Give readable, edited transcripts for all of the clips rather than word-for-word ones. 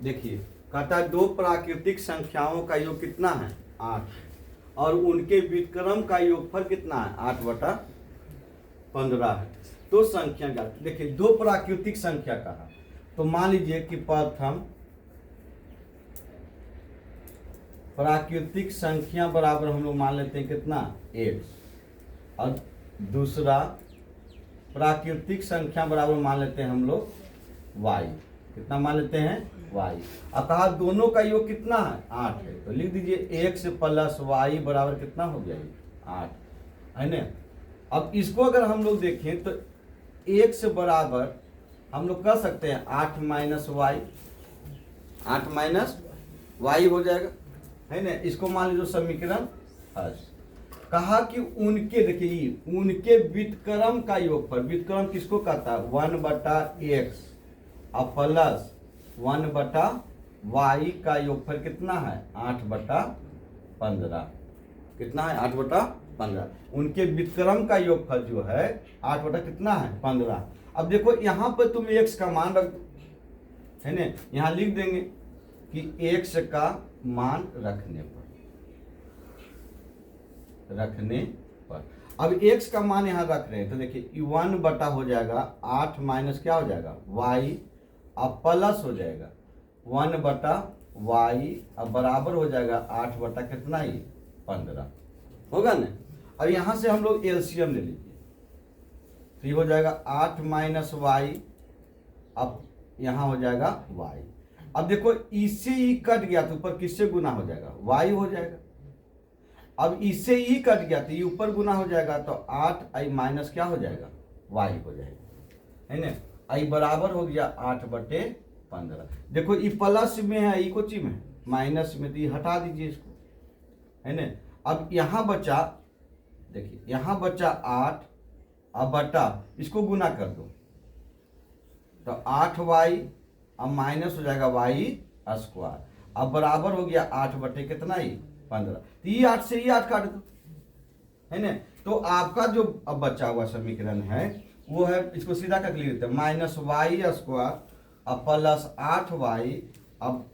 देखिए कहता है दो प्राकृतिक संख्याओं का योग कितना है 8 और उनके व्युत्क्रम का योगफल कितना है 8/15 है। तो संख्या क्या, देखिए दो प्राकृतिक संख्या कहा तो मान लीजिए कि प्रथम प्राकृतिक संख्या बराबर हम लोग मान लेते हैं कितना x और दूसरा प्राकृतिक संख्या बराबर मान लेते हैं हम लोग y। कितना मान लेते हैं y। अतः दोनों का योग कितना है 8 है। तो लिख दीजिए x प्लस y बराबर कितना हो गया 8 है ना। अब इसको अगर हम लोग देखें तो x बराबर हम लोग कर सकते हैं 8 माइनस वाई, 8 माइनस वाई हो जाएगा है ना। इसको मान लीजिए समीकरण फर्स्ट। कहा कि उनके, देखिए उनके व्युत्क्रम का योगफल, व्युत्क्रम किसको कहता है 1/x और प्लस 1/y का योगफल कितना है 8/15। कितना है 8/15। उनके व्युत्क्रम का योगफल जो है 8 कितना है 15। अब देखो यहाँ पर तुम x का मान रख दो है ना। यहाँ लिख देंगे कि x का मान रखने पर अब x का मान यहाँ रख रहे हैं तो देखिए 1 हो जाएगा 8 माइनस क्या हो जाएगा y अब प्लस हो जाएगा 1/y अब बराबर हो जाएगा 8 कितना ही 15 होगा ना। अब यहाँ से हम लोग एलसीएम ले लीजिए तो ये हो जाएगा 8 माइनस वाई अब यहाँ हो जाएगा y। अब देखो इससे ही कट गया तो ऊपर किससे गुना हो जाएगा y हो जाएगा। अब इससे ही कट गया तो ये ऊपर गुना हो जाएगा तो 8i माइनस क्या हो जाएगा y हो जाएगा है ना। i बराबर हो गया 8/15। देखो ये प्लस में है ये कोची में माइनस में, तो ये हटा दीजिए इसको है ना। अब यहाँ बचा, देखिए यहाँ बचा 8 अब बटा इसको गुना कर दो तो 8y अब माइनस हो जाएगा y²। अब बराबर हो गया 8/कितना ही 15। तो ये 8 से ये 8 काट दो है ना। तो आपका जो अब बचा हुआ समीकरण है वो है, इसको सीधा करके लिख देते हैं -y² अब प्लस 8y अब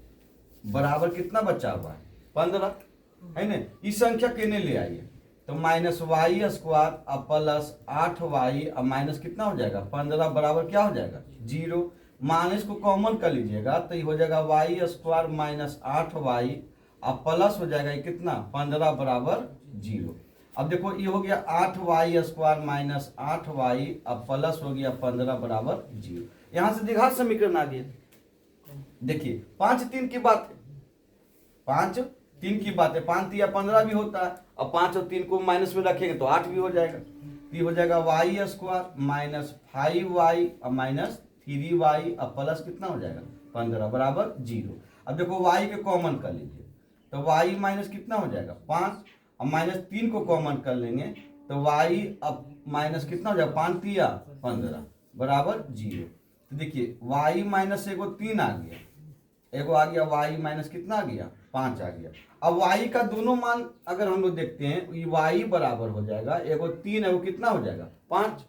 बराबर कितना बचा हुआ है 15 है ना। इस संख्या केने ले आइए तो -y² अब प्लस 8y अब माइनस कितना हो जाएगा 15 बराबर क्या हो जाएगा 0। माइनस को कॉमन कर लीजिएगा तो ये हो जाएगा y² माइनस 8y अब प्लस हो जाएगा ये कितना 15 बराबर 0। अब देखो ये हो गया 8y² माइनस 8y अब प्लस हो गया 15 बराबर 0। यहाँ से द्विघात समीकरण आ गया। देखिए 5-3 की बात है, 5-3 की बात है, 5 या 15 भी होता है। अब 5 और 3 को माइनस में रखेंगे तो 8 भी हो जाएगा। तो ये हो जाएगा y² माइनस 5y अब माइनस 3y अब प्लस कितना हो जाएगा 15 बराबर 0। अब देखो y के कॉमन कर लीजिए तो y माइनस कितना हो जाएगा 5 अब माइनस 3 को कॉमन कर लेंगे तो y अब माइनस कितना हो जाएगा 5 3 15 बराबर 0। तो देखिए y माइनस एगो 3 आ गया, एगो आ गया y माइनस कितना आ गया 5 आ गया। अब y का दोनों मान अगर हम लोग देखते हैं y बराबर हो जाएगा एगो 3 एगो कितना हो जाएगा 5।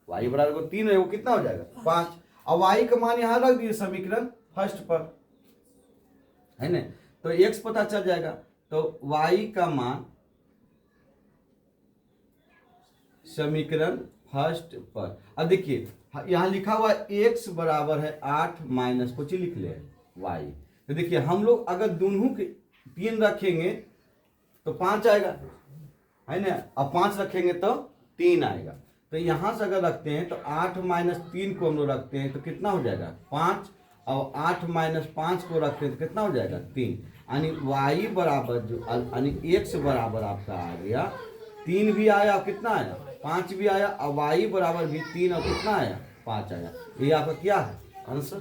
y बराबर एगो 3 एगो कितना हो जाएगा 5। अब y का मान यहाँ रख दिए समीकरण फर्स्ट पर है ना। तो x पता चल जाएगा तो y का मान समीकरण फर्स्ट पर। अब देखिए यहाँ लिखा हुआ x बराबर है 8 माइनस कुछ लिख ले y। तो देखिए हम लोग अगर दोनों के 3 रखेंगे तो 5 आएगा है ना। अब 5 रखेंगे तो 3 आएगा। तो यहाँ से अगर रखते हैं तो 8 माइनस 3 को हम लोग रखते हैं तो कितना हो जाएगा 5 और 8 माइनस 5 को रखते हैं तो कितना हो जाएगा 3। यानी y बराबर जो यानी x बराबर आपका आ गया 3 भी आया और कितना आया 5 भी आया और y बराबर भी 3 और कितना आया 5 आया। ये आपका क्या है आंसर।